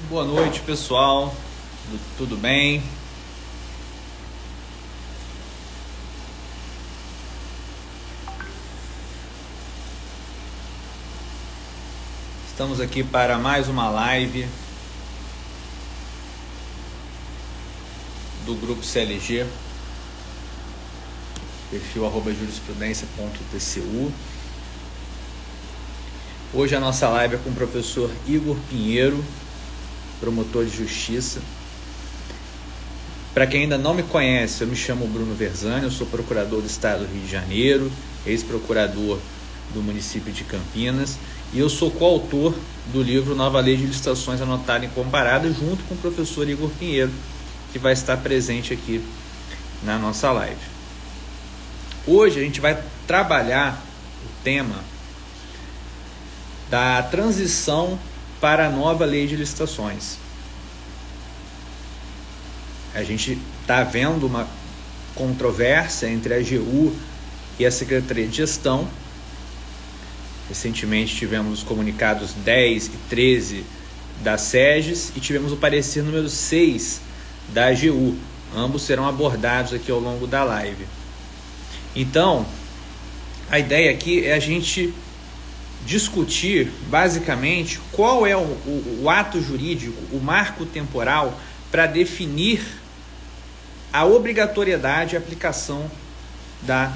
Boa noite, pessoal. Tudo bem? Estamos aqui para mais uma live do Grupo CLG, perfil @jurisprudencia.tcu. Hoje a nossa live é com o professor Igor Pinheiro, promotor de justiça. Para quem ainda não me conhece, eu me chamo Bruno Verzani, eu sou procurador do Estado do Rio de Janeiro, ex-procurador do município de Campinas, e eu sou coautor do livro Nova Lei de Licitações Anotada e Comparada, junto com o professor Igor Pinheiro, que vai estar presente aqui na nossa live. Hoje a gente vai trabalhar o tema da transição para a nova Lei de Licitações. A gente está vendo uma controvérsia entre a AGU e a Secretaria de Gestão. Recentemente tivemos os comunicados 10 e 13 da SEGES e tivemos o parecer número 6 da AGU. Ambos serão abordados aqui ao longo da live. Então, a ideia aqui é a gente discutir basicamente qual é o ato jurídico, o marco temporal para definir a obrigatoriedade e aplicação da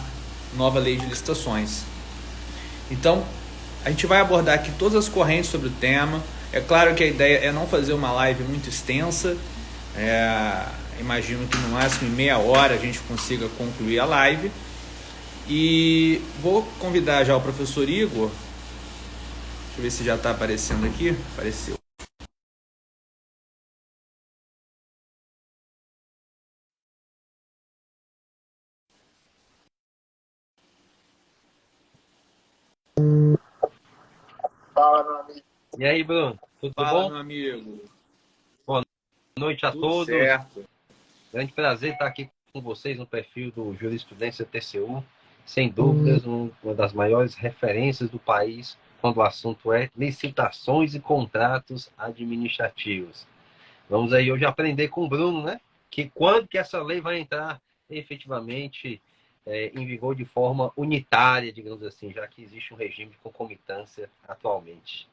nova lei de licitações. Então, a gente vai abordar aqui todas as correntes sobre o tema. É claro que a ideia é não fazer uma live muito extensa. Imagino que no máximo em meia hora a gente consiga concluir a live. E vou convidar já o professor Igor. Deixa eu ver se já está aparecendo aqui. Apareceu. Fala, meu amigo. E aí, Bruno? Tudo Fala, bom? meu amigo. Boa noite a Tudo todos. certo. Grande prazer estar aqui com vocês no perfil do Jurisprudência TCU. Sem dúvidas, uma das maiores referências do país quando o assunto é licitações e contratos administrativos. Vamos aí hoje aprender com o Bruno, né? Que quando que essa lei vai entrar efetivamente em vigor de forma unitária, digamos assim, já que existe um regime de concomitância atualmente.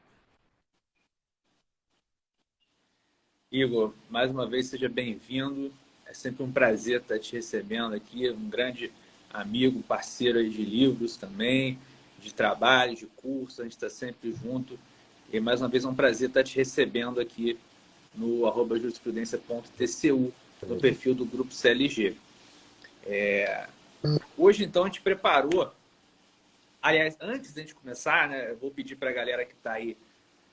Igor, mais uma vez seja bem-vindo. É sempre um prazer estar te recebendo aqui, um grande amigo, parceiro aí de livros também, de trabalho, de curso, a gente está sempre junto. E mais uma vez é um prazer estar te recebendo aqui no @jurisprudencia.tcu, no perfil do Grupo CLG. Hoje, então, a gente preparou. Aliás, antes de a gente começar, né, eu vou pedir para a galera que está aí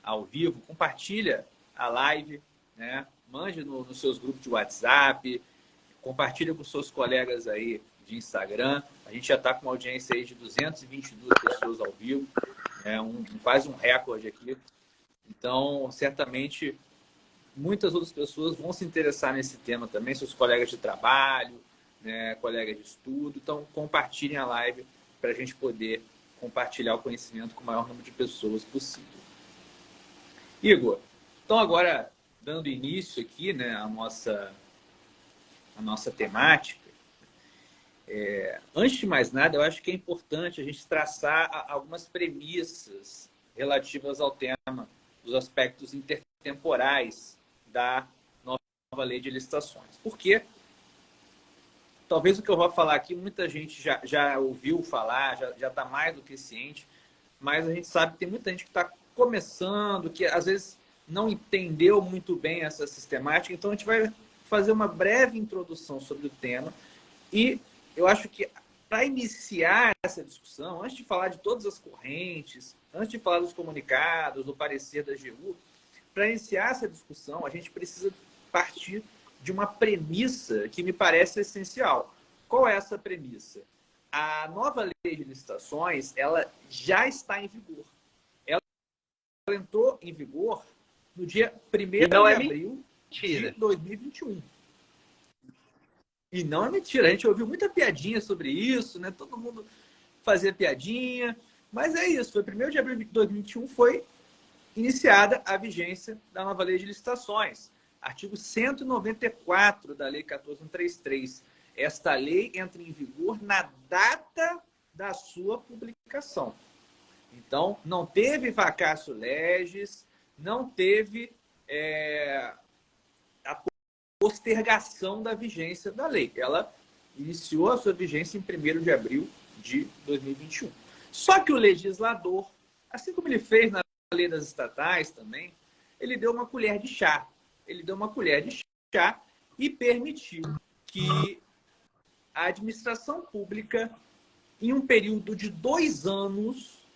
ao vivo, compartilha a live, né? Mande nos seus grupos de WhatsApp, compartilha com seus colegas aí de Instagram. A gente já está com uma audiência aí de 222 pessoas ao vivo, quase um recorde aqui. Então, certamente, muitas outras pessoas vão se interessar nesse tema também, seus colegas de trabalho, né, colegas de estudo. Então, compartilhem a live para a gente poder compartilhar o conhecimento com o maior número de pessoas possível. Igor, então agora, dando início aqui, né, à nossa temática, antes de mais nada, eu acho que é importante a gente traçar algumas premissas relativas ao tema dos aspectos intertemporais da nova lei de licitações. Porque talvez o que eu vou falar aqui, muita gente já ouviu falar, já está mais do que ciente, mas a gente sabe que tem muita gente que está começando, que às vezes não entendeu muito bem essa sistemática. Então, a gente vai fazer uma breve introdução sobre o tema. E eu acho que, para iniciar essa discussão, antes de falar de todas as correntes, antes de falar dos comunicados, do parecer da AGU, para iniciar essa discussão, a gente precisa partir de uma premissa que me parece essencial. Qual é essa premissa? A nova lei de licitações, ela já está em vigor. Ela entrou em vigor no dia 1º de abril de 2021. E não é mentira. A gente ouviu muita piadinha sobre isso, né? Todo mundo fazia piadinha. Mas é isso. Foi 1º de abril de 2021, foi iniciada a vigência da nova lei de licitações. Artigo 194 da Lei 14.133. Esta lei entra em vigor na data da sua publicação. Então, não teve vacatio legis, não teve a postergação da vigência da lei. Ela iniciou a sua vigência em 1º de abril de 2021. Só que o legislador, assim como ele fez na lei das estatais também, ele deu uma colher de chá. Ele deu uma colher de chá e permitiu que a administração pública, em um período de 2 anos,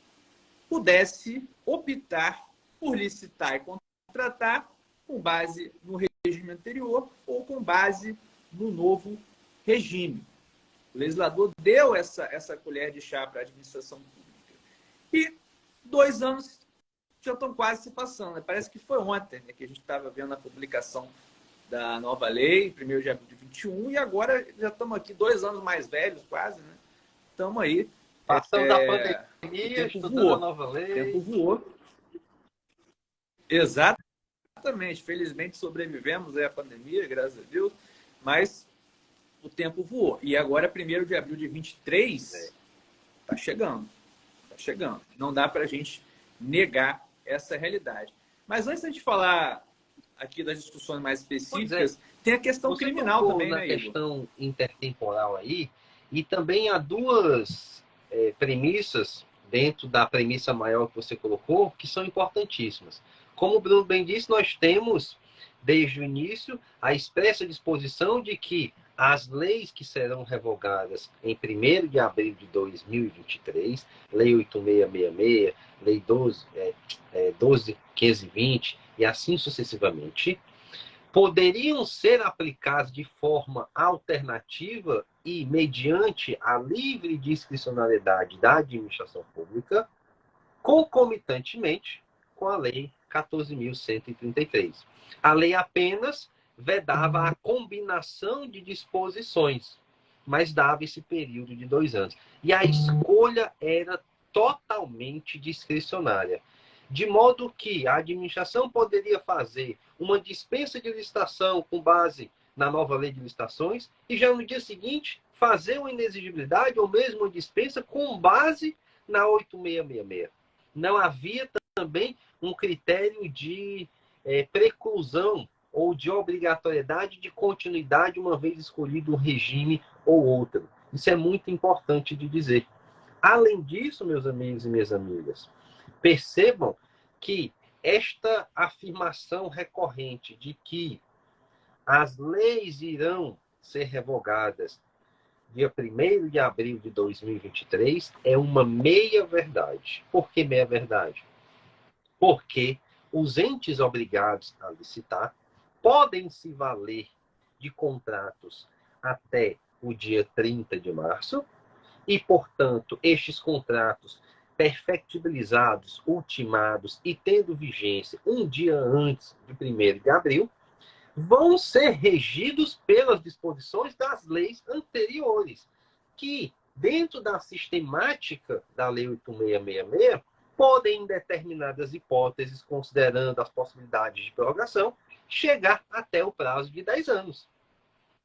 pudesse optar por licitar e contratar com base no regime anterior ou com base no novo regime. O legislador deu essa colher de chá para a administração pública. E 2 anos já estão quase se passando. Né? Parece que foi ontem, né, que a gente estava vendo a publicação da nova lei, 1º de abril de 2021, e agora já estamos aqui 2 anos mais velhos, quase, né? Estamos aí. Passando da pandemia, estudando a nova lei. O tempo voou. Exatamente. Felizmente sobrevivemos à pandemia, graças a Deus, mas o tempo voou. E agora, 1º de abril de 2023, está chegando. Está chegando. Não dá para a gente negar essa realidade. Mas antes de a gente falar aqui das discussões mais específicas, tem a questão criminal também, né, Igor? A questão intertemporal aí, e também há 2 premissas dentro da premissa maior que você colocou, que são importantíssimas. Como o Bruno bem disse, nós temos, desde o início, a expressa disposição de que as leis que serão revogadas em 1º de abril de 2023, Lei 8666, Lei 12.520 e assim sucessivamente, poderiam ser aplicadas de forma alternativa e mediante a livre discricionariedade da administração pública, concomitantemente com a Lei 14.133. A lei apenas vedava a combinação de disposições, mas dava esse período de 2 anos. E a escolha era totalmente discricionária. De modo que a administração poderia fazer uma dispensa de licitação com base na nova lei de licitações e já no dia seguinte fazer uma inexigibilidade ou mesmo uma dispensa com base na 8666. Não havia também um critério de preclusão ou de obrigatoriedade de continuidade uma vez escolhido um regime ou outro. Isso é muito importante de dizer. Além disso, meus amigos e minhas amigas, percebam que esta afirmação recorrente de que as leis irão ser revogadas dia 1º de abril de 2023 é uma meia-verdade. Por que meia-verdade? Porque os entes obrigados a licitar podem se valer de contratos até o dia 30 de março e, portanto, estes contratos perfectibilizados, ultimados e tendo vigência um dia antes de 1º de abril, vão ser regidos pelas disposições das leis anteriores, que, dentro da sistemática da Lei 8666, podem, em determinadas hipóteses, considerando as possibilidades de prorrogação, chegar até o prazo de 10 anos.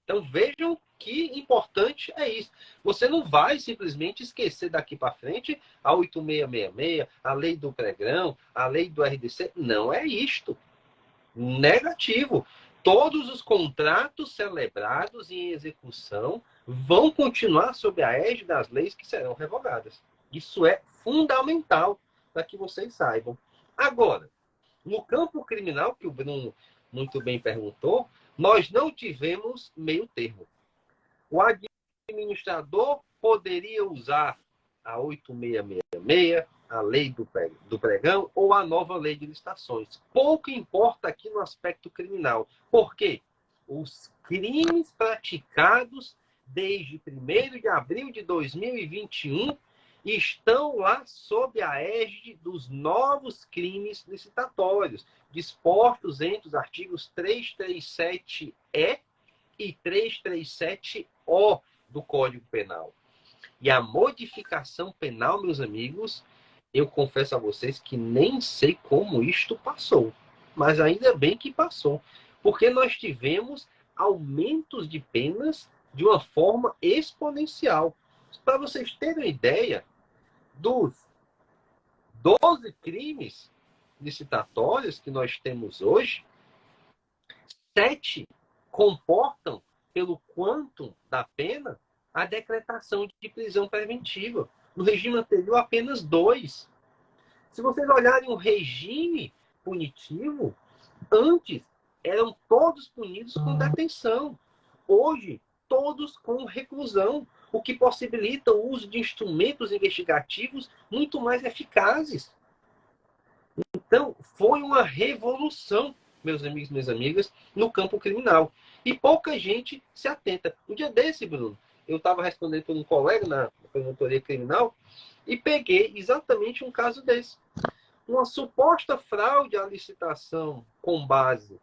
Então, vejam que importante é isso. Você não vai simplesmente esquecer daqui para frente a 8666, a lei do pregão, a lei do RDC. Não é isto. Negativo. Todos os contratos celebrados em execução vão continuar sob a égide das leis que serão revogadas. Isso é fundamental para que vocês saibam. Agora, no campo criminal, que o Bruno muito bem perguntou, nós não tivemos meio termo. O administrador poderia usar a 8666, a lei do pregão ou a nova lei de licitações. Pouco importa aqui no aspecto criminal. Por quê? Os crimes praticados desde 1º de abril de 2021 estão lá sob a égide dos novos crimes licitatórios, dispostos entre os artigos 337-E e 337-O do Código Penal. E a modificação penal, meus amigos, eu confesso a vocês que nem sei como isto passou. Mas ainda bem que passou. Porque nós tivemos aumentos de penas de uma forma exponencial. Para vocês terem uma ideia, dos 12 crimes licitatórios que nós temos hoje, 7 comportam, pelo quantum da pena, a decretação de prisão preventiva. No regime anterior, apenas 2. Se vocês olharem o regime punitivo, antes eram todos punidos com detenção. Hoje, todos com reclusão, o que possibilita o uso de instrumentos investigativos muito mais eficazes. Então, foi uma revolução, meus amigos e minhas amigas, no campo criminal. E pouca gente se atenta. Um dia desse, Bruno, eu estava respondendo por um colega na promotoria criminal e peguei exatamente um caso desse. Uma suposta fraude à licitação com base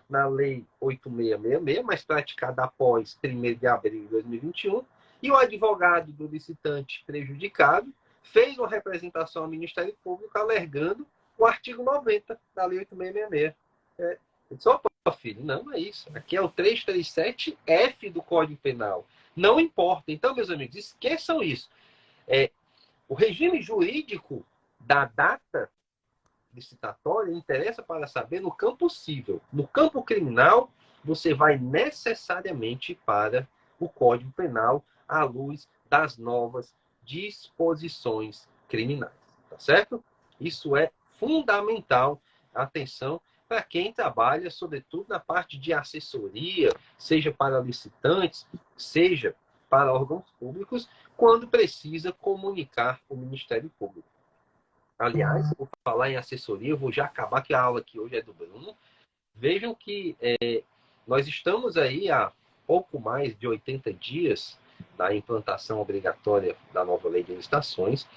na Lei 8666, mas praticada após 1º de abril de 2021, e o advogado do licitante prejudicado fez uma representação ao Ministério Público alegando o artigo 90 da Lei 8666. Eu disse, opa, filho, não é isso. Aqui é o 337F do Código Penal. Não importa. Então, meus amigos, esqueçam isso. O regime jurídico da data licitatória interessa para saber no campo civil. No campo criminal, você vai necessariamente para o Código Penal à luz das novas disposições criminais. Tá certo? Isso é fundamental. Atenção para quem trabalha, sobretudo, na parte de assessoria, seja para licitantes, seja para órgãos públicos, quando precisa comunicar o Ministério Público. Aliás, por falar em assessoria, eu vou já acabar, que a aula aqui hoje é do Bruno. Vejam que nós estamos aí há pouco mais de 80 dias da implantação obrigatória da nova lei de licitações,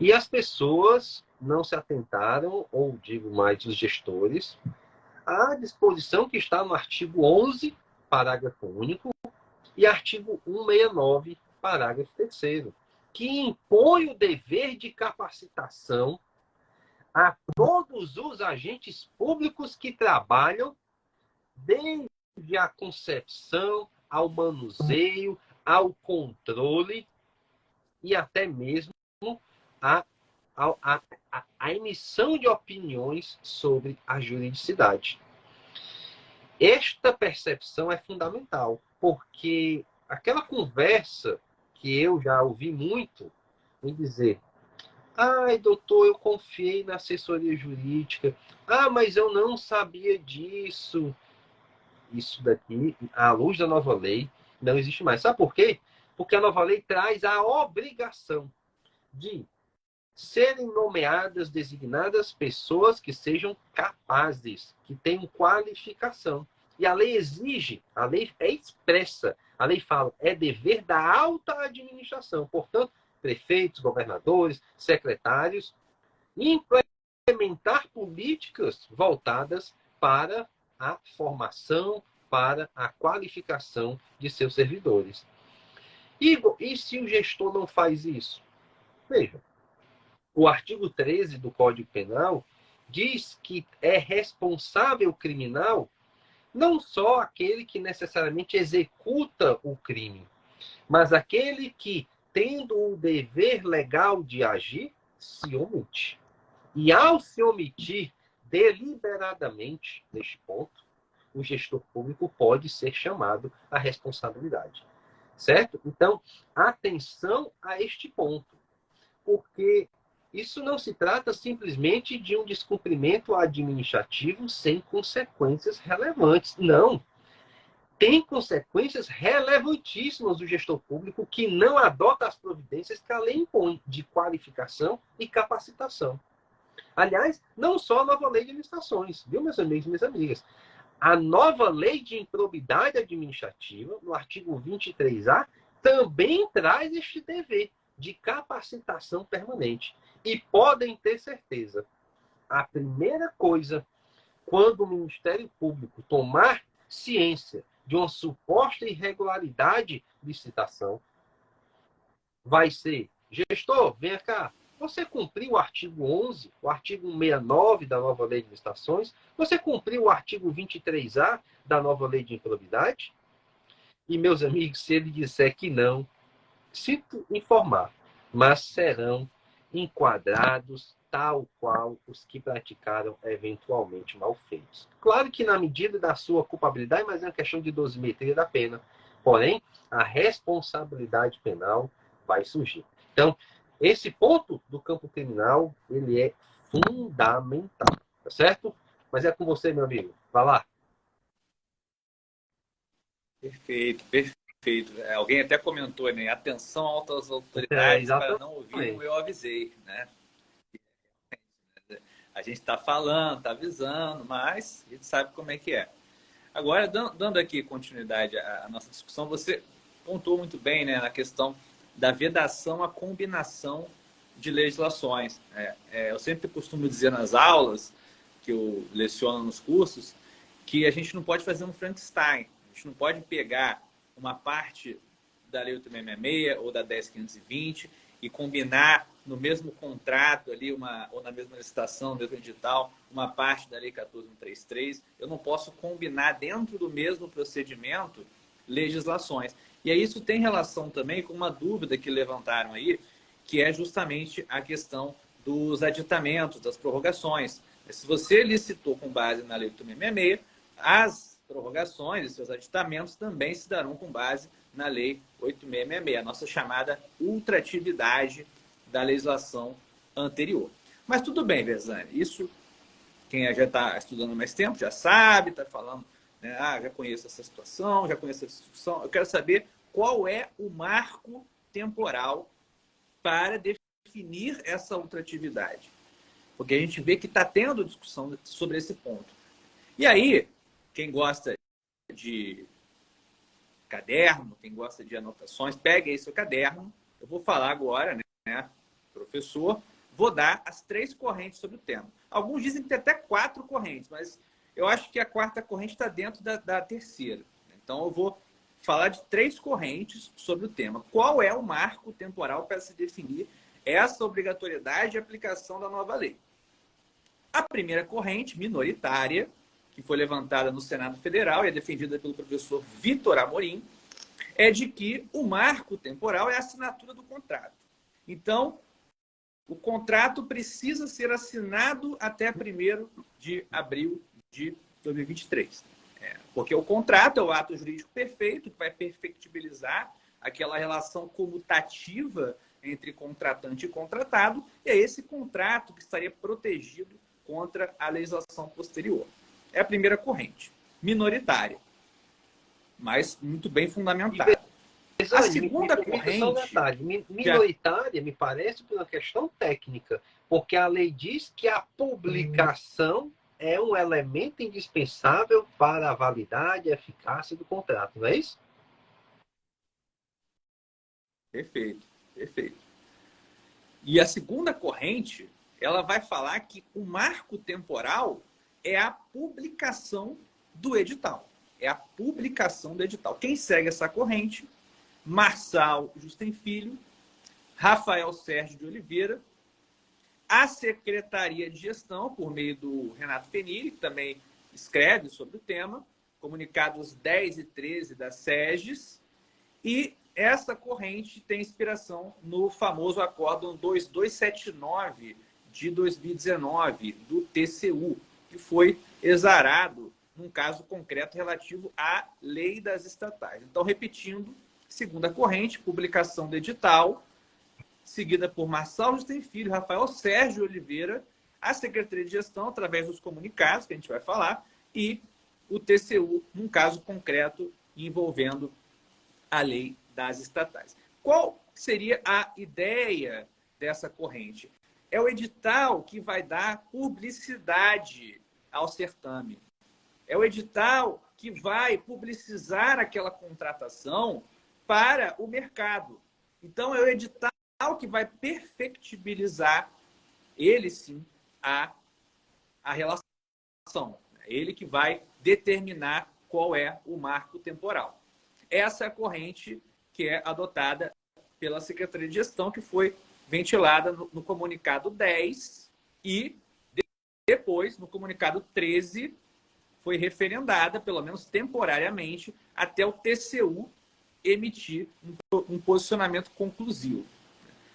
e as pessoas não se atentaram, ou digo mais, os gestores, à disposição que está no artigo 11, parágrafo único, e artigo 169, parágrafo 3º, que impõe o dever de capacitação a todos os agentes públicos que trabalham, desde a concepção, ao manuseio, ao controle e até mesmo a emissão de opiniões sobre a juridicidade. Esta percepção é fundamental, porque aquela conversa que eu já ouvi muito em dizer: ai, doutor, eu confiei na assessoria jurídica. Ah, mas eu não sabia disso. Isso daqui, à luz da nova lei, não existe mais. Sabe por quê? Porque a nova lei traz a obrigação de serem nomeadas, designadas pessoas que sejam capazes, que tenham qualificação. E a lei exige, a lei é expressa, a lei fala, é dever da alta administração. Portanto, prefeitos, governadores, secretários, implementar políticas voltadas para a formação, para a qualificação de seus servidores. E se o gestor não faz isso? Veja, o artigo 13 do Código Penal diz que é responsável criminal não só aquele que necessariamente executa o crime, mas aquele que, tendo o dever legal de agir, se omite. E ao se omitir deliberadamente, neste ponto, o gestor público pode ser chamado à responsabilidade. Certo? Então, atenção a este ponto, porque isso não se trata simplesmente de um descumprimento administrativo sem consequências relevantes. Não. Tem consequências relevantíssimas do gestor público que não adota as providências que a lei impõe de qualificação e capacitação. Aliás, não só a nova lei de licitações, viu, meus amigos e minhas amigas? A nova lei de improbidade administrativa, no artigo 23A, também traz este dever de capacitação permanente. E podem ter certeza, a primeira coisa, quando o Ministério Público tomar ciência de uma suposta irregularidade de licitação, vai ser: gestor, venha cá, Você cumpriu o artigo 11, o artigo 169 da nova lei de licitações? Você cumpriu o artigo 23A da nova lei de improbidade? E, meus amigos, se ele disser que não, sinto informar, mas serão enquadrados tal qual os que praticaram eventualmente malfeitos. Claro que na medida da sua culpabilidade, mas é uma questão de dosimetria da pena. Porém, a responsabilidade penal vai surgir. Então, esse ponto do campo criminal, ele é fundamental, tá certo? Mas é com você, meu amigo. Vai lá. Perfeito, perfeito. Alguém até comentou, né? Atenção altas autoridades, para não ouvir, Exatamente. eu avisei, né? A gente está falando, está avisando, mas a gente sabe como é que é. Agora, dando aqui continuidade à nossa discussão, você pontuou muito bem, né, na questão da vedação à combinação de legislações. Eu sempre costumo dizer nas aulas, que eu leciono nos cursos, que a gente não pode fazer um Frankenstein. A gente não pode pegar uma parte da Lei 8666 ou da 10.520 e combinar no mesmo contrato ali, ou na mesma licitação, no mesmo edital, uma parte da Lei 14.133. Eu não posso combinar dentro do mesmo procedimento legislações. E aí isso tem relação também com uma dúvida que levantaram aí, que é justamente a questão dos aditamentos, das prorrogações. Se você licitou com base na Lei 8.666, as prorrogações e seus aditamentos também se darão com base na Lei 8.666, a nossa chamada ultratividade da legislação anterior. Mas tudo bem, Vezani, isso quem já está estudando há mais tempo já sabe, está falando, né? Já conheço essa situação, já conheço essa discussão. Eu quero saber qual é o marco temporal para definir essa ultratividade. Porque a gente vê que está tendo discussão sobre esse ponto. E aí, quem gosta de caderno, quem gosta de anotações, pegue aí seu caderno. Eu vou falar agora, né, professor, vou dar as 3 correntes sobre o tema. Alguns dizem que tem até 4 correntes, mas eu acho que a 4ª corrente está dentro da 3ª. Então, eu vou falar de 3 correntes sobre o tema. Qual é o marco temporal para se definir essa obrigatoriedade e aplicação da nova lei? A primeira corrente, minoritária, que foi levantada no Senado Federal e é defendida pelo professor Vitor Amorim, é de que o marco temporal é a assinatura do contrato. Então, o contrato precisa ser assinado até 1º de abril de 2023. Porque o contrato é o ato jurídico perfeito, que vai perfectibilizar aquela relação comutativa entre contratante e contratado, e é esse contrato que estaria protegido contra a legislação posterior. É a primeira corrente, minoritária, mas muito bem fundamentada. A segunda corrente... Minoritária, me parece, por uma questão técnica, porque a lei diz que a publicação é um elemento indispensável para a validade e eficácia do contrato, não é isso? Perfeito, perfeito. E a segunda corrente, ela vai falar que o marco temporal é a publicação do edital. É a publicação do edital. Quem segue essa corrente? Marçal Justem Filho, Rafael Sérgio de Oliveira, a Secretaria de Gestão, por meio do Renato Fenili, que também escreve sobre o tema, comunicados 10 e 13 da SEGES, e essa corrente tem inspiração no famoso Acórdão 2279 de 2019, do TCU, que foi exarado num caso concreto relativo à lei das estatais. Então, repetindo, segunda corrente, publicação do edital, seguida por Marçal Justem Filho, Rafael Sérgio Oliveira, a Secretaria de Gestão, através dos comunicados, que a gente vai falar, e o TCU, num caso concreto envolvendo a lei das estatais. Qual seria a ideia dessa corrente? É o edital que vai dar publicidade ao certame. É o edital que vai publicizar aquela contratação para o mercado. Então, é o edital que vai perfectibilizar, ele sim, a relação. Ele que vai determinar qual é o marco temporal. Essa é a corrente que é adotada pela Secretaria de Gestão, que foi ventilada no comunicado 10 e depois, no comunicado 13, foi referendada, pelo menos temporariamente, até o TCU emitir um posicionamento conclusivo.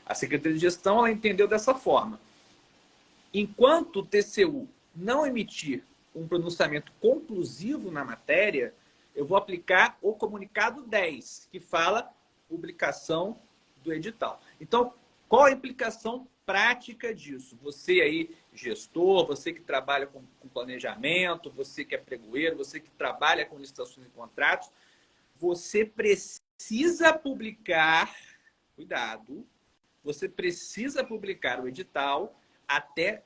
A Secretaria de Gestão ela entendeu dessa forma. Enquanto o TCU não emitir um pronunciamento conclusivo na matéria, eu vou aplicar o comunicado 10, que fala publicação do edital. Então, qual a implicação prática disso? Você aí, gestor, você que trabalha com planejamento, você que é pregoeiro, você que trabalha com licitações e contratos, você precisa publicar, cuidado, você precisa publicar o edital até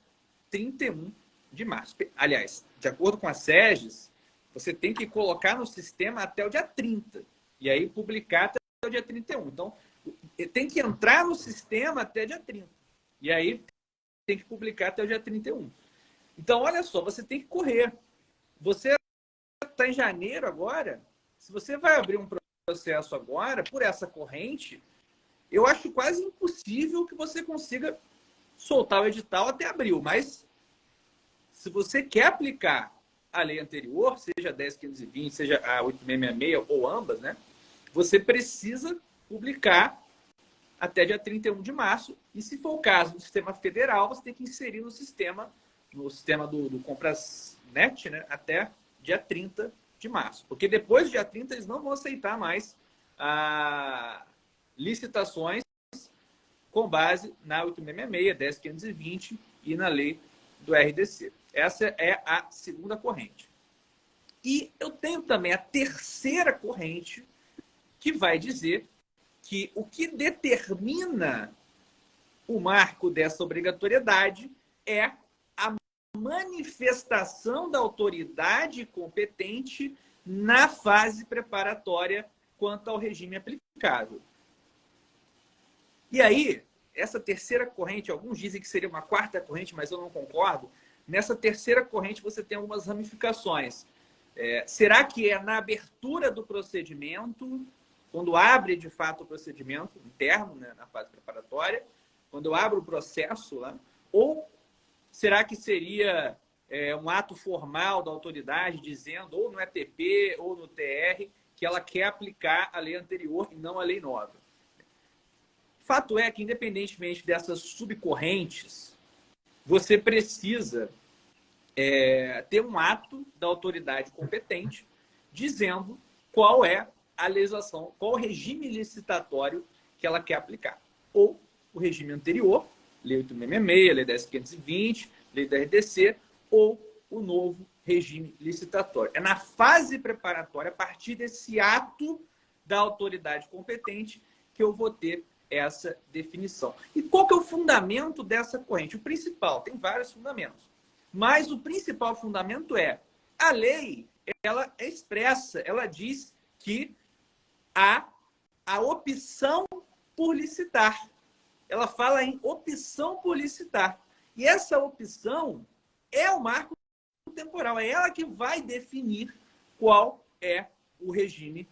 31 de março. Aliás, de acordo com a SEGES, você tem que colocar no sistema até o dia 30. E aí publicar até o dia 31. Então, tem que entrar no sistema até dia 30. E aí tem que publicar até o dia 31. Então, olha só, você tem que correr. Você está em janeiro agora. Se você vai abrir um processo agora, por essa corrente, eu acho quase impossível que você consiga soltar o edital até abril. Mas, se você quer aplicar a lei anterior, seja a 10.520, seja a 8.666 ou ambas, né? Você precisa publicar até dia 31 de março. E se for o caso do sistema federal, você tem que inserir no sistema do Compras.net, né? Até dia 30 de março. Porque depois do dia 30 eles não vão aceitar mais licitações com base na 8.666, 10.520 e na lei do RDC. Essa é a segunda corrente. E eu tenho também a terceira corrente, que vai dizer que o que determina o marco dessa obrigatoriedade é a manifestação da autoridade competente na fase preparatória quanto ao regime aplicável. E aí, essa terceira corrente, alguns dizem que seria uma quarta corrente, mas eu não concordo. Nessa terceira corrente você tem algumas ramificações. Será que é na abertura do procedimento, quando abre de fato o procedimento interno, né, na fase preparatória, quando eu abro o processo lá, ou será que seria um ato formal da autoridade dizendo, ou no ETP ou no TR, que ela quer aplicar a lei anterior e não a lei nova? Fato é que, independentemente dessas subcorrentes, você precisa ter um ato da autoridade competente dizendo qual é a legislação, qual o regime licitatório que ela quer aplicar. Ou o regime anterior, Lei 8.666, Lei 10.520, Lei da RDC, ou o novo regime licitatório. É na fase preparatória, a partir desse ato da autoridade competente, que eu vou ter essa definição. E qual que é o fundamento dessa corrente? O principal, tem vários fundamentos, mas o principal fundamento é a lei, ela é expressa, ela diz que há a opção por licitar. Ela fala em opção por licitar. E essa opção é o marco temporal, é ela que vai definir qual é o regime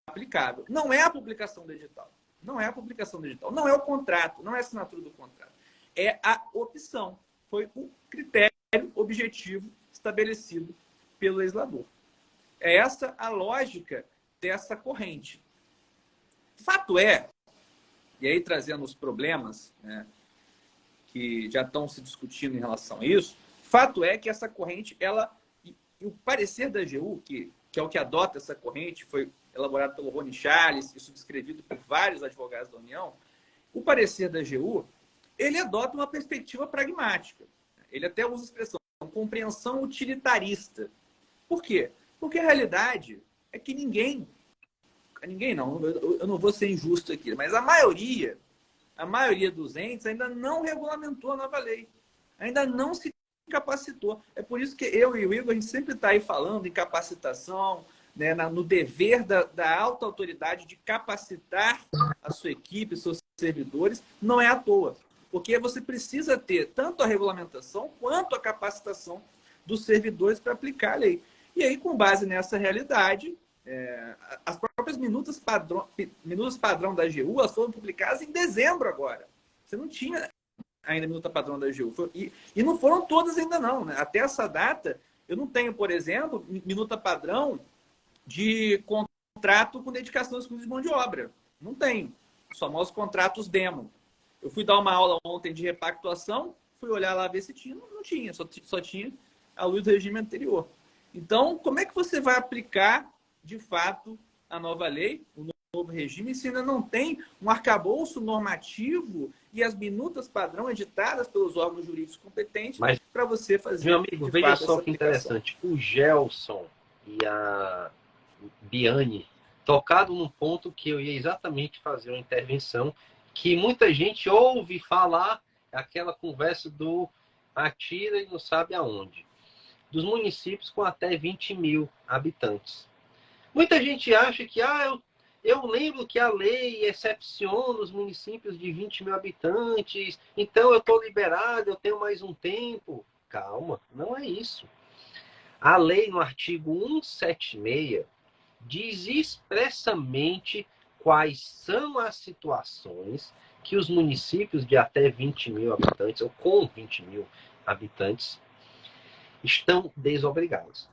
aplicável. Não é a publicação do edital. Não é a publicação do edital, não é o contrato, não é a assinatura do contrato. É a opção. Foi o critério objetivo estabelecido pelo legislador. É essa a lógica dessa corrente. Fato é, e aí trazendo os problemas, né, que já estão se discutindo em relação a isso, fato é que essa corrente, e o parecer da AGU, que é o que adota essa corrente, foi elaborado pelo Rony Charles e subscrevido por vários advogados da União, o parecer da AGU, ele adota uma perspectiva pragmática. Ele até usa a expressão compreensão utilitarista. Por quê? Porque a realidade é que ninguém não, eu não vou ser injusto aqui, mas a maioria dos entes ainda não regulamentou a nova lei, ainda não se capacitou. É por isso que eu e o Igor, a gente sempre está aí falando em capacitação, né, no dever da alta autoridade de capacitar a sua equipe, seus servidores, não é à toa. Porque você precisa ter tanto a regulamentação quanto a capacitação dos servidores para aplicar a lei. E aí, com base nessa realidade, as próprias minutas padrão da AGU, elas foram publicadas em dezembro agora. você não tinha ainda minuta padrão da AGU. E não foram todas ainda não, né? Até essa data, eu não tenho, por exemplo, minuta padrão de contrato com dedicação exclusiva de mão de obra. Não tenho. Os famosos contratos demo. Eu fui dar uma aula ontem de repactuação, fui olhar lá ver se tinha. Não tinha, só tinha a luz do regime anterior. Então, como é que você vai aplicar, de fato, a nova lei, o novo regime, se ainda não tem um arcabouço normativo e as minutas padrão editadas pelos órgãos jurídicos competentes para você fazer, meu amigo, de veja fato, só essa que aplicação? interessante. O Gelson e a Biane tocaram num ponto que eu ia exatamente fazer uma intervenção, que muita gente ouve falar, aquela conversa do atira e não sabe aonde. Dos municípios com até 20 mil habitantes. Muita gente acha que, eu lembro que a lei excepciona os municípios de 20 mil habitantes, então eu estou liberado, eu tenho mais um tempo. Calma, não é isso. A lei, no artigo 176, diz expressamente quais são as situações que os municípios de até 20 mil habitantes, ou com 20 mil habitantes, estão desobrigados.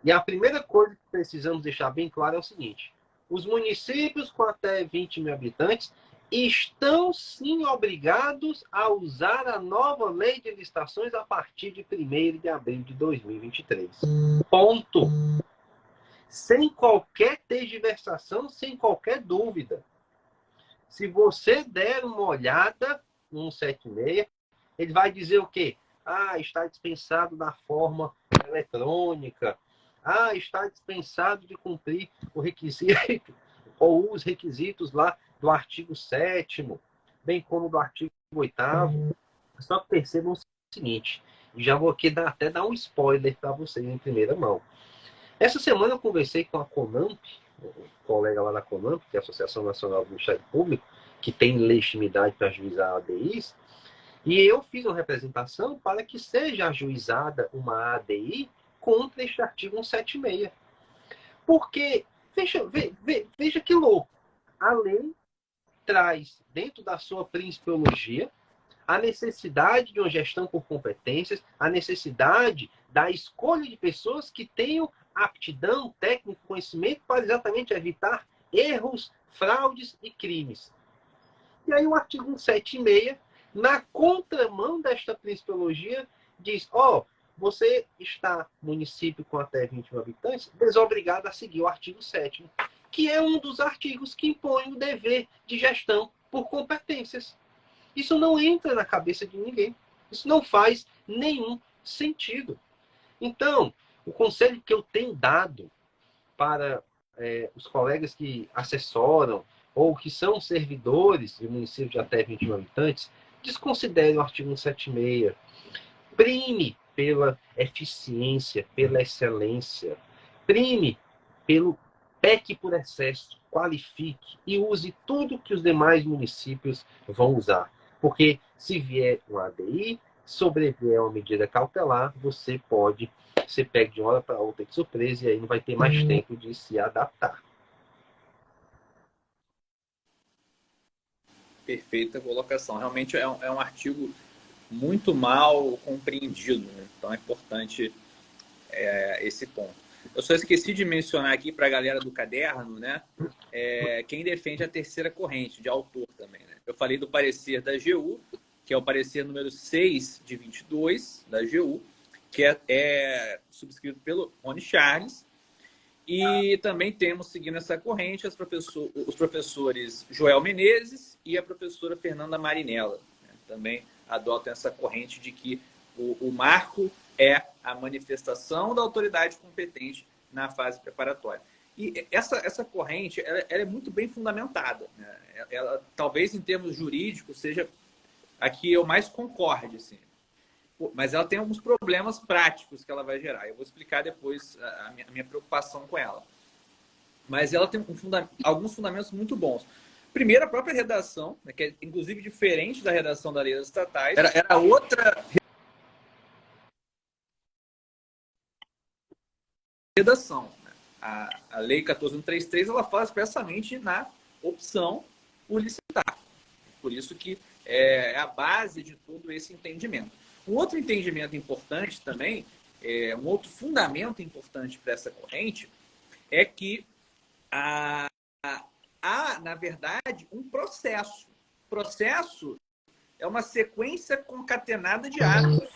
E a primeira coisa que precisamos deixar bem claro é o seguinte: os municípios com até 20 mil habitantes estão sim obrigados a usar a nova lei de licitações a partir de 1º de abril de 2023. Ponto. Sem qualquer tergiversação, sem qualquer dúvida. Se você der uma olhada no 176, ele vai dizer o quê? Está dispensado da forma eletrônica. Está dispensado de cumprir o requisito ou os requisitos lá do artigo 7º, bem como do artigo 8º. Só que percebam o seguinte, e já vou aqui até dar um spoiler para vocês em primeira mão. Essa semana eu conversei com a CONAMP, um colega lá da CONAMP, que é a Associação Nacional do Ministério Público, que tem legitimidade para ajuizar ADIs, e eu fiz uma representação para que seja ajuizada uma ADI contra este artigo 176. Porque, veja que louco, a lei traz, dentro da sua principiologia, a necessidade de uma gestão por competências, a necessidade da escolha de pessoas que tenham aptidão, técnico, conhecimento para exatamente evitar erros, fraudes e crimes. E aí o artigo 176, na contramão desta principiologia, diz, você está, município com até 20 mil habitantes, desobrigado a seguir o artigo 7º, que é um dos artigos que impõe o dever de gestão por competências. Isso não entra na cabeça de ninguém. Isso não faz nenhum sentido. Então, o conselho que eu tenho dado para os colegas que assessoram ou que são servidores de municípios de até 20 mil habitantes, desconsiderem o artigo 176. Prime pela eficiência, pela excelência. Prime pelo peque por excesso, qualifique e use tudo que os demais municípios vão usar. Porque se vier um ADI, sobrevier uma medida cautelar, você pode ser pego de uma hora para outra de surpresa e aí não vai ter mais tempo de se adaptar. Perfeita colocação. Realmente é um artigo muito mal compreendido, né? Então é importante esse ponto. Eu só esqueci de mencionar aqui para a galera do caderno, né? Quem defende a terceira corrente de autor também, né? Eu falei do parecer da AGU, que é o parecer número 6 de 22 da AGU, que é subscrito pelo Rony Charles. E também temos, seguindo essa corrente, os professores Joel Menezes e a professora Fernanda Marinella, né? Também adotam essa corrente de que o marco é a manifestação da autoridade competente na fase preparatória. E essa corrente ela é muito bem fundamentada, né? Ela, talvez em termos jurídicos, seja a que eu mais concorde, assim. Mas ela tem alguns problemas práticos que ela vai gerar. Eu vou explicar depois a minha preocupação com ela. Mas ela tem alguns fundamentos muito bons. Primeiro, a própria redação, né, que é inclusive diferente da redação da lei das estatais. Era outra redação. Né? A lei 14.133 ela fala expressamente na opção por licitar. Por isso que é a base de todo esse entendimento. Um outro entendimento importante também, um outro fundamento importante para essa corrente, é que há, na verdade, um processo. Processo é uma sequência concatenada de atos.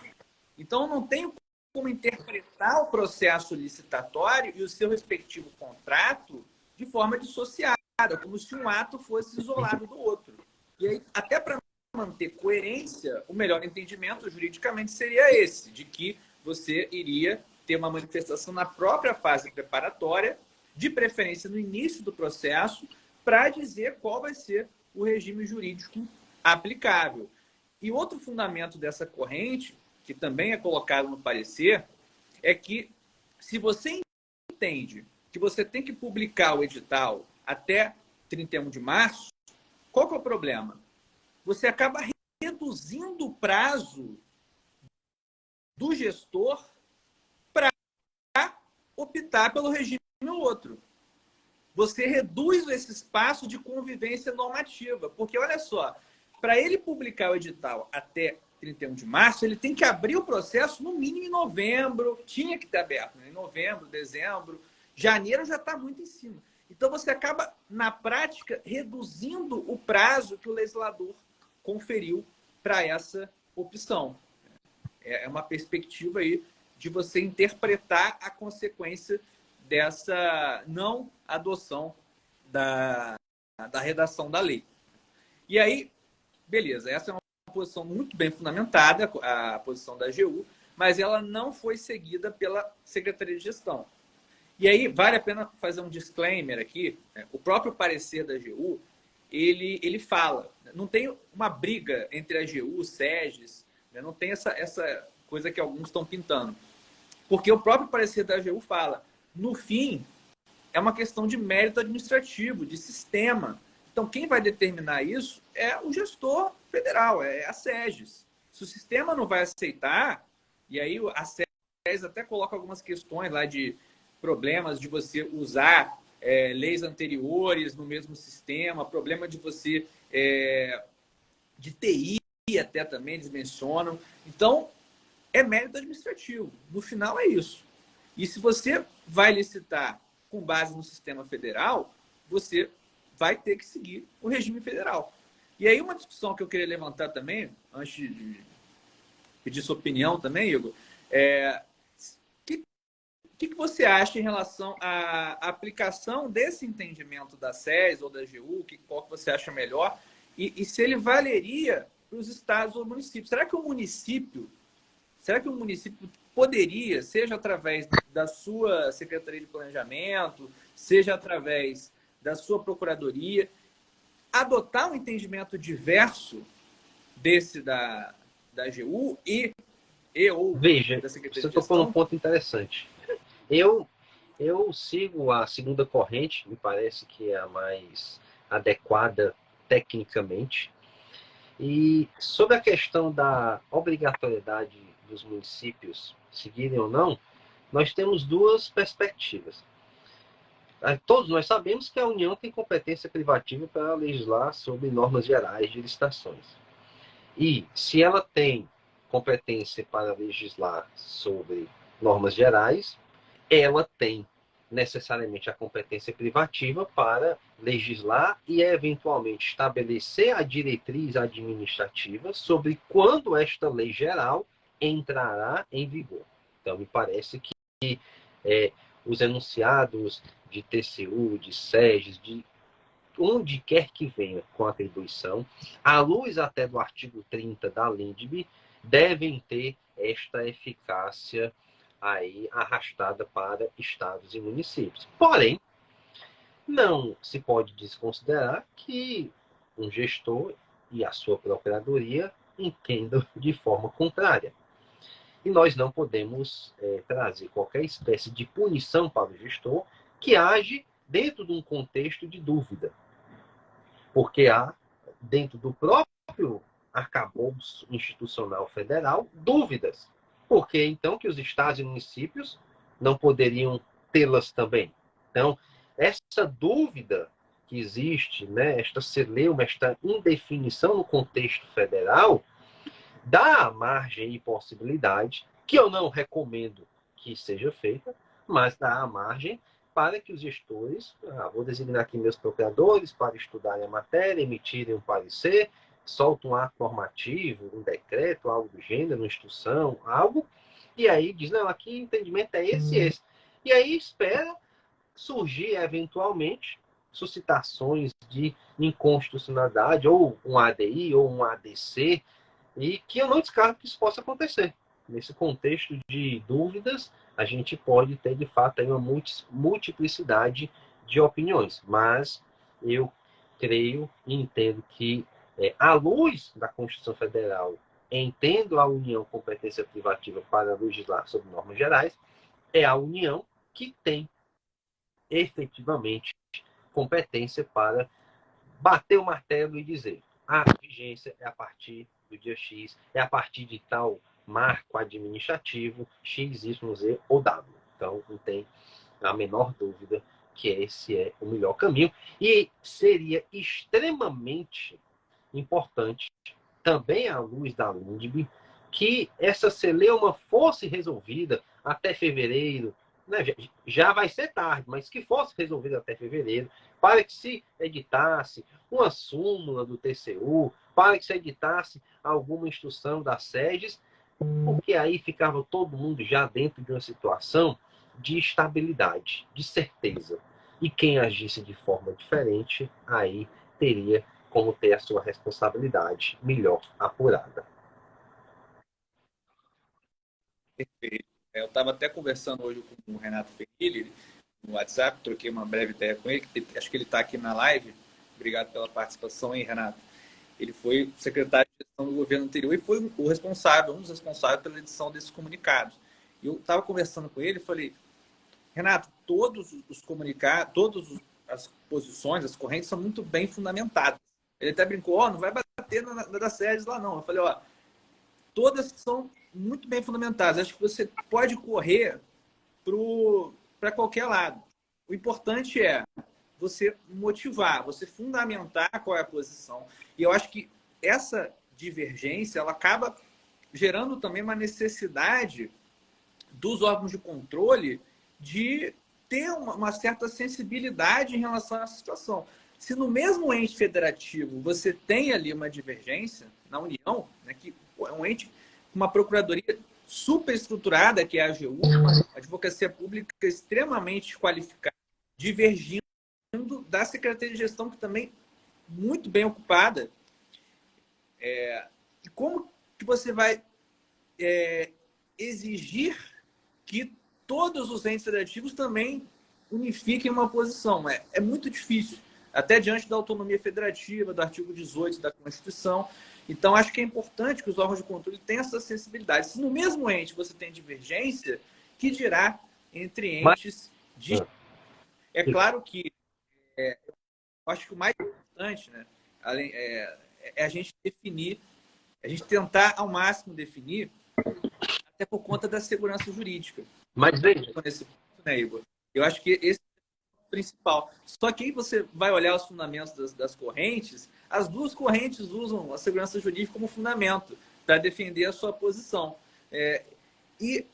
Então, não tenho como interpretar o processo licitatório e o seu respectivo contrato de forma dissociada, como se um ato fosse isolado do outro. E aí, até para manter coerência, o melhor entendimento juridicamente seria esse, de que você iria ter uma manifestação na própria fase preparatória, de preferência no início do processo, para dizer qual vai ser o regime jurídico aplicável. E outro fundamento dessa corrente, que também é colocado no parecer, é que se você entende que você tem que publicar o edital até 31 de março, qual que é o problema? Você acaba reduzindo o prazo do gestor para optar pelo regime ou outro. Você reduz esse espaço de convivência normativa. Porque, olha só, para ele publicar o edital até 31 de março, ele tem que abrir o processo no mínimo em novembro. Tinha que ter aberto, né? Em novembro, dezembro. Janeiro já está muito em cima. Então, você acaba, na prática, reduzindo o prazo que o legislador conferiu para essa opção. É uma perspectiva aí de você interpretar a consequência dessa não adoção da redação da lei. E aí, beleza, essa é uma posição muito bem fundamentada, a posição da AGU, mas ela não foi seguida pela Secretaria de Gestão. E aí, vale a pena fazer um disclaimer aqui, né? O próprio parecer da AGU, ele fala, não tem uma briga entre a AGU, o SEGES, né? Não tem essa coisa que alguns estão pintando. Porque o próprio parecer da AGU fala, no fim, é uma questão de mérito administrativo, de sistema. Então, quem vai determinar isso é o gestor federal, é a SEGES. Se o sistema não vai aceitar, e aí a SEGES até coloca algumas questões lá de problemas de você usar leis anteriores no mesmo sistema, problema de você de TI até também eles mencionam. Então, é mérito administrativo. No final é isso. E se você vai licitar com base no sistema federal, você vai ter que seguir o regime federal. E aí uma discussão que eu queria levantar também, antes de pedir sua opinião também, Igor, o que você acha em relação à aplicação desse entendimento da SES ou da AGU, qual que você acha melhor, e se ele valeria para os estados ou municípios? Será que o município poderia, seja através da sua Secretaria de Planejamento, seja através da sua Procuradoria, adotar um entendimento diverso desse da AGU ou Veja, da Secretaria você de tocou num Gestão? ponto interessante. Eu sigo a segunda corrente, me parece que é a mais adequada tecnicamente. E sobre a questão da obrigatoriedade dos municípios seguirem ou não, nós temos duas perspectivas. Todos nós sabemos que a União tem competência privativa para legislar sobre normas gerais de licitações. E se ela tem competência para legislar sobre normas gerais, ela tem necessariamente a competência privativa para legislar e, eventualmente, estabelecer a diretriz administrativa sobre quando esta lei geral entrará em vigor. Então, me parece que os enunciados de TCU, de SEGES, de onde quer que venha com atribuição, à luz até do artigo 30 da LINDB, devem ter esta eficácia aí arrastada para estados e municípios. Porém, não se pode desconsiderar que um gestor e a sua procuradoria entendam de forma contrária. E nós não podemos trazer qualquer espécie de punição para o gestor que age dentro de um contexto de dúvida. Porque há, dentro do próprio arcabouço institucional federal, dúvidas. Por que, então, que os estados e municípios não poderiam tê-las também? Então, essa dúvida que existe, né, esta celeuma, esta indefinição no contexto federal, dá margem e possibilidade, que eu não recomendo que seja feita, mas dá a margem para que os gestores, vou designar aqui meus procuradores para estudarem a matéria, emitirem um parecer, soltam um ato normativo, um decreto, algo do gênero, uma instrução, algo, e aí diz, não, aqui o entendimento é esse e esse. E aí espera surgir, eventualmente, suscitações de inconstitucionalidade, ou um ADI, ou um ADC, e que eu não descarto que isso possa acontecer. Nesse contexto de dúvidas, a gente pode ter, de fato, aí uma multiplicidade de opiniões. Mas eu creio e entendo que, à luz da Constituição Federal, entendo a União competência privativa para legislar sobre normas gerais, é a União que tem efetivamente competência para bater o martelo e dizer a vigência é a partir do dia X, é a partir de tal marco administrativo X, Y, Z ou W. Então, não tem a menor dúvida que esse é o melhor caminho. E seria extremamente importante, também à luz da LUNDB, que essa celeuma fosse resolvida até fevereiro, né? Já vai ser tarde, mas que fosse resolvida até fevereiro, para que se editasse uma súmula do TCU, para que se editasse alguma instrução das SEDES, porque aí ficava todo mundo já dentro de uma situação de estabilidade, de certeza. E quem agisse de forma diferente, aí teria como ter a sua responsabilidade melhor apurada. Perfeito. Eu estava até conversando hoje com o Renato Ferrilli no WhatsApp, troquei uma breve ideia com ele, acho que ele está aqui na live. Obrigado pela participação aí, Renato. Ele foi secretário de gestão do governo anterior e foi o responsável, um dos responsáveis pela edição desses comunicados. E eu estava conversando com ele e falei, Renato, todos os comunicados, todas as posições, as correntes são muito bem fundamentadas. Ele até brincou, não vai bater na das SEDES lá não. Eu falei, todas são muito bem fundamentadas. Acho que você pode correr para qualquer lado. O importante é você motivar, você fundamentar qual é a posição. E eu acho que essa divergência ela acaba gerando também uma necessidade dos órgãos de controle de ter uma certa sensibilidade em relação a essa situação. Se no mesmo ente federativo você tem ali uma divergência, na União, né, que é um ente com uma procuradoria super estruturada, que é a AGU, uma advocacia pública extremamente qualificada, divergindo da Secretaria de Gestão, que também muito bem ocupada. E como que você vai exigir que todos os entes federativos também unifiquem uma posição? É muito difícil, até diante da autonomia federativa, do artigo 18 da Constituição. Então, acho que é importante que os órgãos de controle tenham essa sensibilidade. Se no mesmo ente você tem divergência, que dirá entre entes de... É claro que eu acho que o mais importante, né, é a gente definir, a gente tentar ao máximo definir, até por conta da segurança jurídica. Mas veja, Nesse ponto, né, Igor? Eu acho que esse é o principal. Só que aí você vai olhar os fundamentos das correntes, as duas correntes usam a segurança jurídica como fundamento para defender a sua posição. E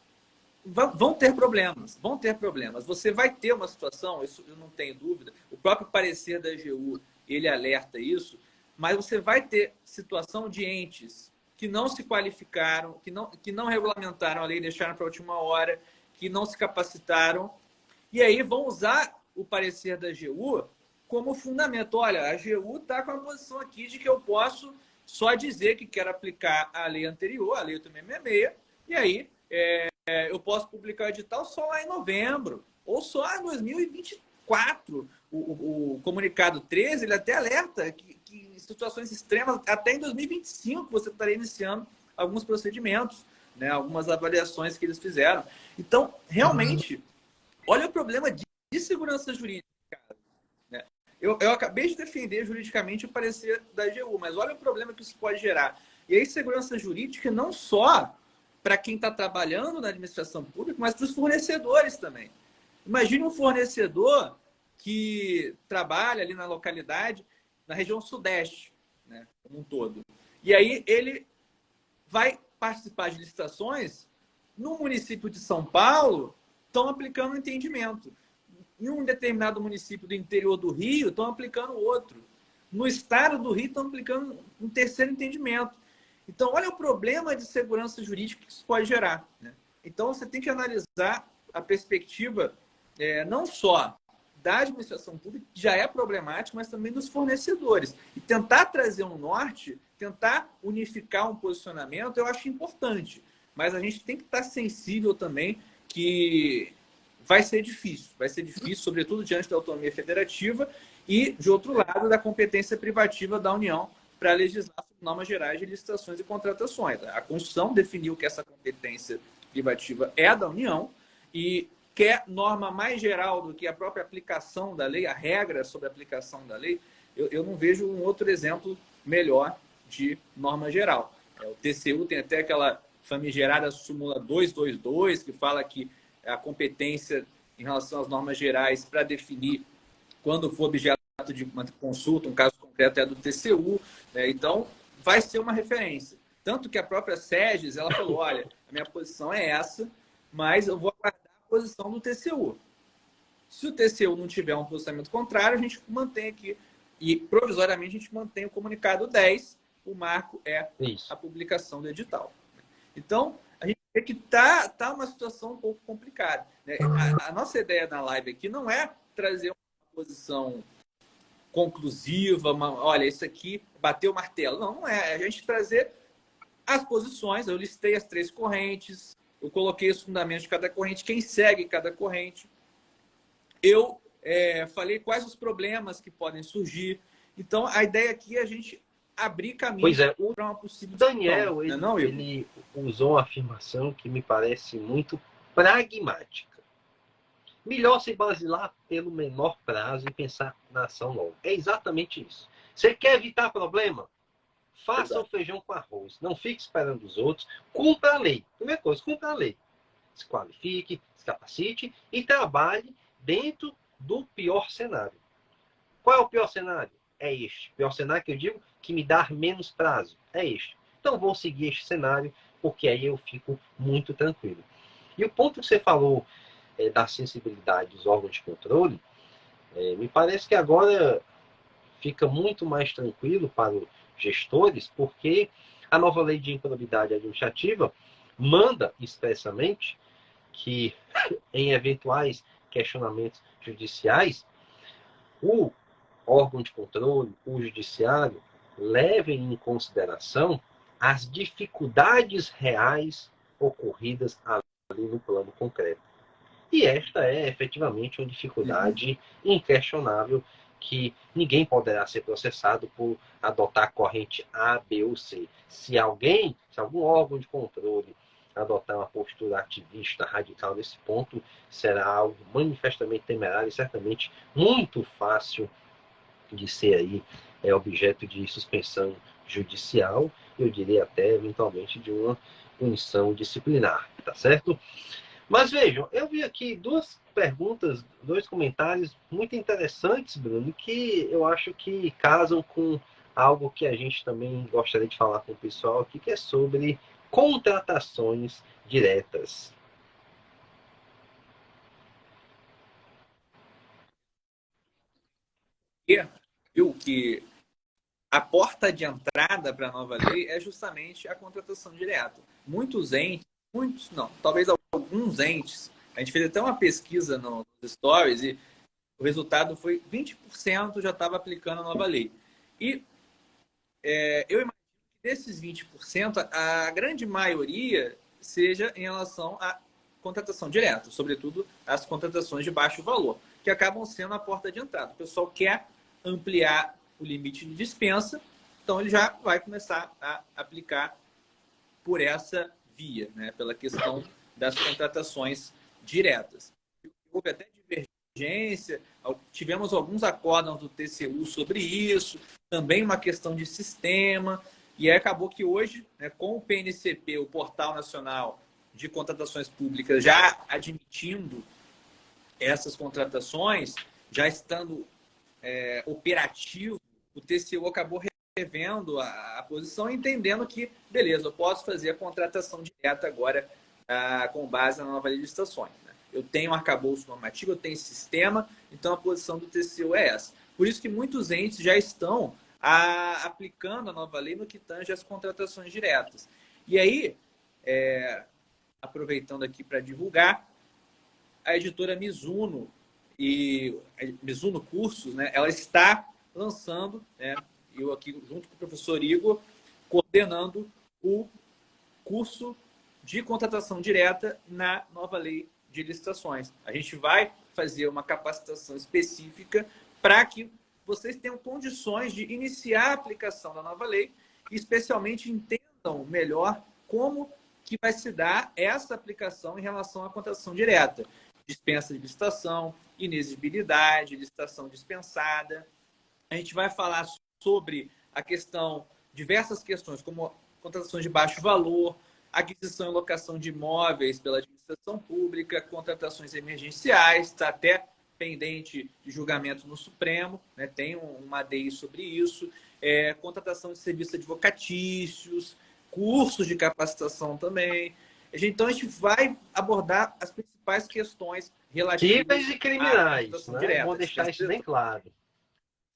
vão ter problemas, vão ter problemas. Você vai ter uma situação, isso eu não tenho dúvida, o próprio parecer da AGU, ele alerta isso, mas você vai ter situação de entes que não se qualificaram, que não regulamentaram a lei, deixaram para a última hora, que não se capacitaram, e aí vão usar o parecer da AGU como fundamento. Olha, a AGU está com a posição aqui de que eu posso só dizer que quero aplicar a lei anterior, a lei 8666, e aí eu posso publicar o edital só lá em novembro, ou só em 2024. O comunicado 13, ele até alerta que em situações extremas, até em 2025, você estaria iniciando alguns procedimentos, né, algumas avaliações que eles fizeram. Então, realmente, olha o problema de segurança jurídica. Né? Eu acabei de defender juridicamente o parecer da AGU, mas olha o problema que isso pode gerar. E aí, segurança jurídica não só para quem está trabalhando na administração pública, mas para os fornecedores também. Imagine um fornecedor que trabalha ali na localidade, na região sudeste, né, como um todo. E aí ele vai participar de licitações no município de São Paulo, estão aplicando um entendimento. Em um determinado município do interior do Rio, estão aplicando outro. No estado do Rio, estão aplicando um terceiro entendimento. Então, olha o problema de segurança jurídica que isso pode gerar, né? Então, você tem que analisar a perspectiva não só da administração pública, que já é problemática, mas também dos fornecedores. E tentar trazer um norte, tentar unificar um posicionamento, eu acho importante. Mas a gente tem que estar sensível também que vai ser difícil, sobretudo diante da autonomia federativa e, de outro lado, da competência privativa da União para legislar sobre normas gerais de licitações e contratações. A Constituição definiu que essa competência privativa é da União e quer norma mais geral do que a própria aplicação da lei, a regra sobre a aplicação da lei, eu não vejo um outro exemplo melhor de norma geral. O TCU tem até aquela famigerada súmula 222, que fala que a competência em relação às normas gerais para definir quando for objeto de uma consulta, um caso concreto é do TCU, né? Então, vai ser uma referência. Tanto que a própria SEGES, ela falou, olha, a minha posição é essa, mas eu vou aguardar a posição do TCU. Se o TCU não tiver um posicionamento contrário, a gente mantém aqui, e provisoriamente a gente mantém o comunicado 10, o marco é a publicação do edital. Então, a gente vê que tá uma situação um pouco complicada, né? A nossa ideia na live aqui não é trazer uma posição conclusiva, olha, isso aqui bateu o martelo. Não é. É a gente trazer as posições, eu listei as 3 correntes, eu coloquei os fundamentos de cada corrente, quem segue cada corrente. Eu falei quais os problemas que podem surgir. Então, a ideia aqui é a gente abrir caminho para uma possível Daniel, discussão. ele usou uma afirmação que me parece muito pragmática. Melhor se basilar pelo menor prazo e pensar na ação longa. É exatamente isso. Você quer evitar problema? Faça o feijão com arroz. Não fique esperando os outros. Cumpra a lei. Primeira coisa, cumpra a lei. Se qualifique, se capacite e trabalhe dentro do pior cenário. Qual é o pior cenário? É este. O pior cenário que eu digo que me dá menos prazo. É este. Então vou seguir este cenário, porque aí eu fico muito tranquilo. E o ponto que você falou da sensibilidade dos órgãos de controle, me parece que agora fica muito mais tranquilo para os gestores, porque a nova lei de improbidade administrativa manda expressamente que, em eventuais questionamentos judiciais, o órgão de controle, o judiciário, levem em consideração as dificuldades reais ocorridas ali no plano concreto. E esta é efetivamente uma dificuldade inquestionável, que ninguém poderá ser processado por adotar a corrente A, B ou C. Se algum órgão de controle adotar uma postura ativista radical nesse ponto, será algo manifestamente temerário e certamente muito fácil de ser aí objeto de suspensão judicial, eu diria até eventualmente de uma punição disciplinar, tá certo? Mas vejam, eu vi aqui 2 perguntas, 2 comentários muito interessantes, Bruno, que eu acho que casam com algo que a gente também gostaria de falar com o pessoal aqui, que é sobre contratações diretas. Viu que a porta de entrada para a nova lei é justamente a contratação direta. Talvez alguns entes, a gente fez até uma pesquisa nos stories e o resultado foi 20% já estava aplicando a nova lei. E eu imagino que desses 20%, a grande maioria seja em relação à contratação direta, sobretudo as contratações de baixo valor, que acabam sendo a porta de entrada. O pessoal quer ampliar o limite de dispensa, então ele já vai começar a aplicar por essa via, né? Pela questão das contratações diretas. Houve até divergência, tivemos alguns acórdãos do TCU sobre isso, também uma questão de sistema, e aí acabou que hoje, né, com o PNCP, o Portal Nacional de Contratações Públicas, já admitindo essas contratações, já estando operativo, o TCU acabou revendo a posição, entendendo que, beleza, eu posso fazer a contratação direta agora com base na nova lei de licitações, né? Eu tenho um arcabouço normativo, eu tenho sistema, então a posição do TCU é essa. Por isso que muitos entes já estão aplicando a nova lei no que tange as contratações diretas. E aí, aproveitando aqui para divulgar, a editora Mizuno e Mizuno Cursos, né, ela está lançando, né, eu aqui junto com o professor Igor, coordenando o curso de contratação direta na nova lei de licitações. A gente vai fazer uma capacitação específica para que vocês tenham condições de iniciar a aplicação da nova lei e, especialmente, entendam melhor como que vai se dar essa aplicação em relação à contratação direta. Dispensa de licitação, inexigibilidade, licitação dispensada. A gente vai falar sobre a questão, diversas questões, como contratações de baixo valor, aquisição e locação de imóveis pela administração pública, contratações emergenciais, está até pendente de julgamento no Supremo, né? Tem uma ADI sobre isso, contratação de serviços advocatícios, cursos de capacitação também. Então, a gente vai abordar as principais questões relativas Cíveis e criminais, né? direta. Vou deixar isso bem claro.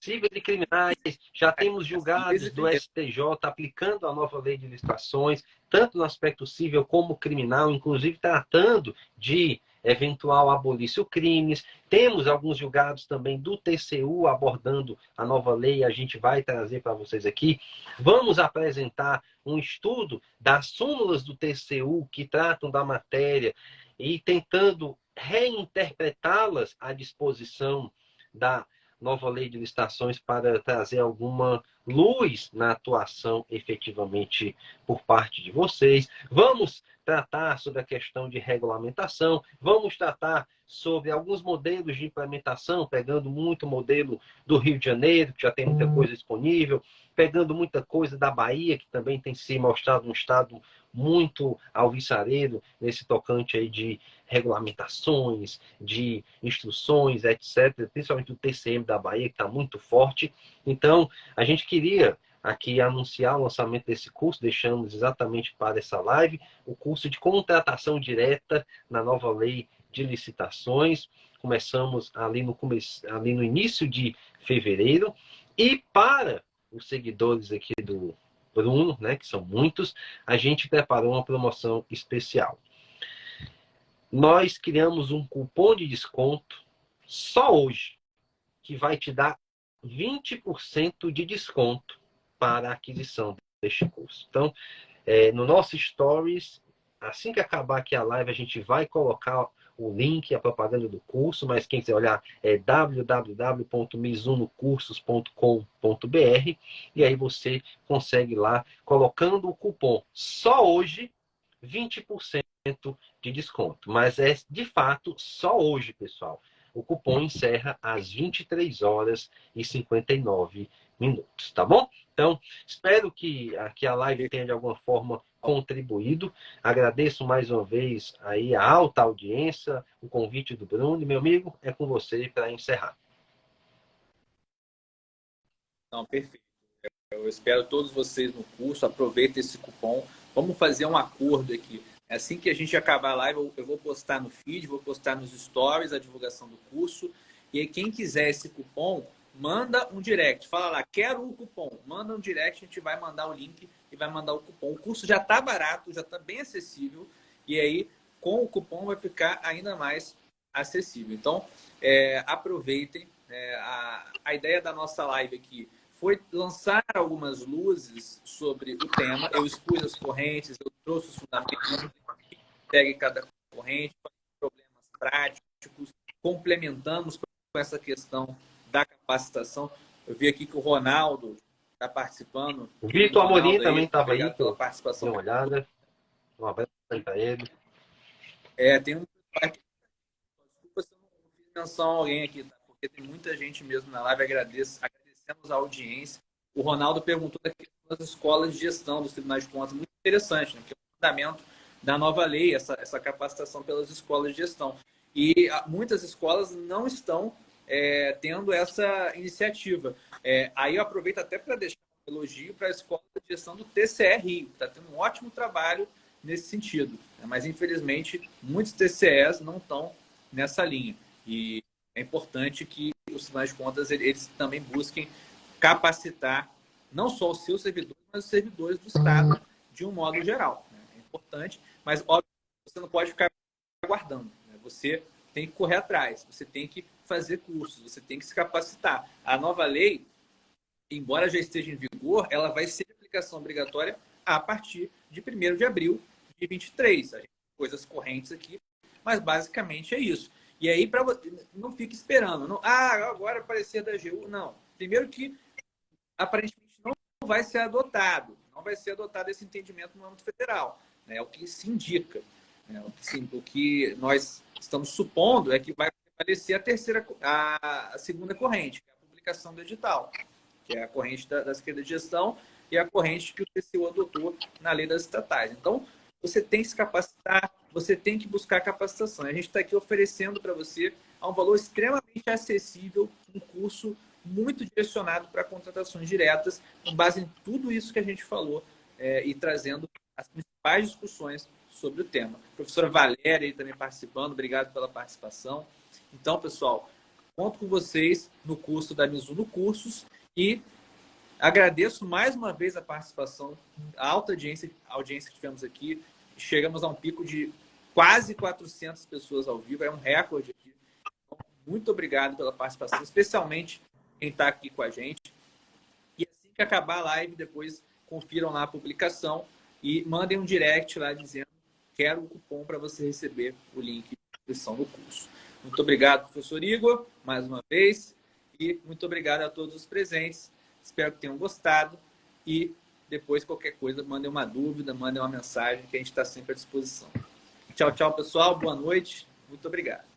Cíveis e criminais, já temos julgados do STJ aplicando a nova lei de licitações, tanto no aspecto civil como criminal, inclusive tratando de eventual abolício crimes. Temos alguns julgados também do TCU abordando a nova lei, a gente vai trazer para vocês aqui. Vamos apresentar um estudo das súmulas do TCU que tratam da matéria e tentando reinterpretá-las à disposição da nova lei de licitações para trazer alguma luz na atuação efetivamente por parte de vocês. Vamos tratar sobre a questão de regulamentação, vamos tratar sobre alguns modelos de implementação, pegando muito modelo do Rio de Janeiro, que já tem muita coisa disponível, pegando muita coisa da Bahia, que também tem se mostrado um estado muito alvissareiro nesse tocante aí de regulamentações, de instruções, etc., principalmente o TCM da Bahia, que está muito forte. Então, a gente queria aqui anunciar o lançamento desse curso, deixamos exatamente para essa live, o curso de contratação direta na nova lei de licitações. Começamos ali no início de fevereiro, e para os seguidores aqui do Bruno, né, que são muitos, a gente preparou uma promoção especial. Nós criamos um cupom de desconto só hoje, que vai te dar 20% de desconto para a aquisição deste curso. Então, no nosso Stories, assim que acabar aqui a live, a gente vai colocar o link, a propaganda do curso, mas quem quiser olhar é www.mizunocursos.com.br, e aí você consegue lá, colocando o cupom só hoje, 20% de desconto. Mas é de fato só hoje, pessoal. O cupom encerra às 23h59, tá bom? Então, espero que a live tenha de alguma forma contribuído. Agradeço mais uma vez aí a alta audiência, o convite do Bruno. E, meu amigo, é com você para encerrar. Não, perfeito. Eu espero todos vocês no curso. Aproveitem esse cupom. Vamos fazer um acordo aqui. Assim que a gente acabar a live, eu vou postar no feed, vou postar nos stories a divulgação do curso. E aí, quem quiser esse cupom, manda um direct. Fala lá, quero o cupom. Manda um direct, a gente vai mandar o link e vai mandar o cupom. O curso já está barato, já está bem acessível. E aí, com o cupom, vai ficar ainda mais acessível. Então, aproveitem. A ideia da nossa live aqui foi lançar algumas luzes sobre o tema. Eu expus as correntes, eu trouxe os fundamentos, pegue cada corrente, problemas práticos, complementamos com essa questão da capacitação. Eu vi aqui que o Ronaldo está participando. O Vitor Amorim também estava aí, pela participação. Dê uma olhada. Um abraço para ele. Tem um... Desculpa se eu não fiz menção a alguém aqui, tá? Porque tem muita gente mesmo na live. Agradecemos a audiência. O Ronaldo perguntou da questão das escolas de gestão dos tribunais de contas. Muito interessante, né? Que é o fundamento da nova lei, essa capacitação pelas escolas de gestão. E muitas escolas não estão tendo essa iniciativa. Aí eu aproveito até para deixar um elogio para a Escola de Gestão do TCE Rio, que está tendo um ótimo trabalho nesse sentido. Mas, infelizmente, muitos TCEs não estão nessa linha. E é importante que os tribunais de contas eles também busquem capacitar não só os seus servidores, mas os servidores do Estado de um modo geral. É importante, mas, óbvio, você não pode ficar aguardando. Você tem que correr atrás, você tem que fazer cursos, você tem que se capacitar. A nova lei, embora já esteja em vigor, ela vai ser de aplicação obrigatória a partir de 1º de abril de 2023. A gente tem coisas correntes aqui, mas basicamente é isso. E aí, não fique esperando. Não, agora aparecer da AGU. Não. Primeiro que, aparentemente, não vai ser adotado. Não vai ser adotado esse entendimento no âmbito federal. É o que se indica. O que nós estamos supondo é que vai aparecer a segunda corrente, que é a publicação do edital, que é a corrente da Secretaria de Gestão e a corrente que o TCU adotou na lei das estatais. Então, você tem que se capacitar, você tem que buscar capacitação. A gente está aqui oferecendo para você, a um valor extremamente acessível, um curso muito direcionado para contratações diretas, com base em tudo isso que a gente falou e trazendo as principais discussões sobre o tema. A professora Valéria aí também participando, obrigado pela participação. Então, pessoal, conto com vocês no curso da Mizuno Cursos e agradeço mais uma vez a participação, a alta audiência que tivemos aqui. Chegamos a um pico de quase 400 pessoas ao vivo, é um recorde aqui. Então, muito obrigado pela participação, especialmente quem está aqui com a gente. E assim que acabar a live, depois confiram lá a publicação e mandem um direct lá dizendo quero o cupom para você receber o link de inscrição no curso. Muito obrigado, professor Igor, mais uma vez. E muito obrigado a todos os presentes. Espero que tenham gostado. E depois, qualquer coisa, mandem uma dúvida, mandem uma mensagem, que a gente está sempre à disposição. Tchau, tchau, pessoal. Boa noite. Muito obrigado.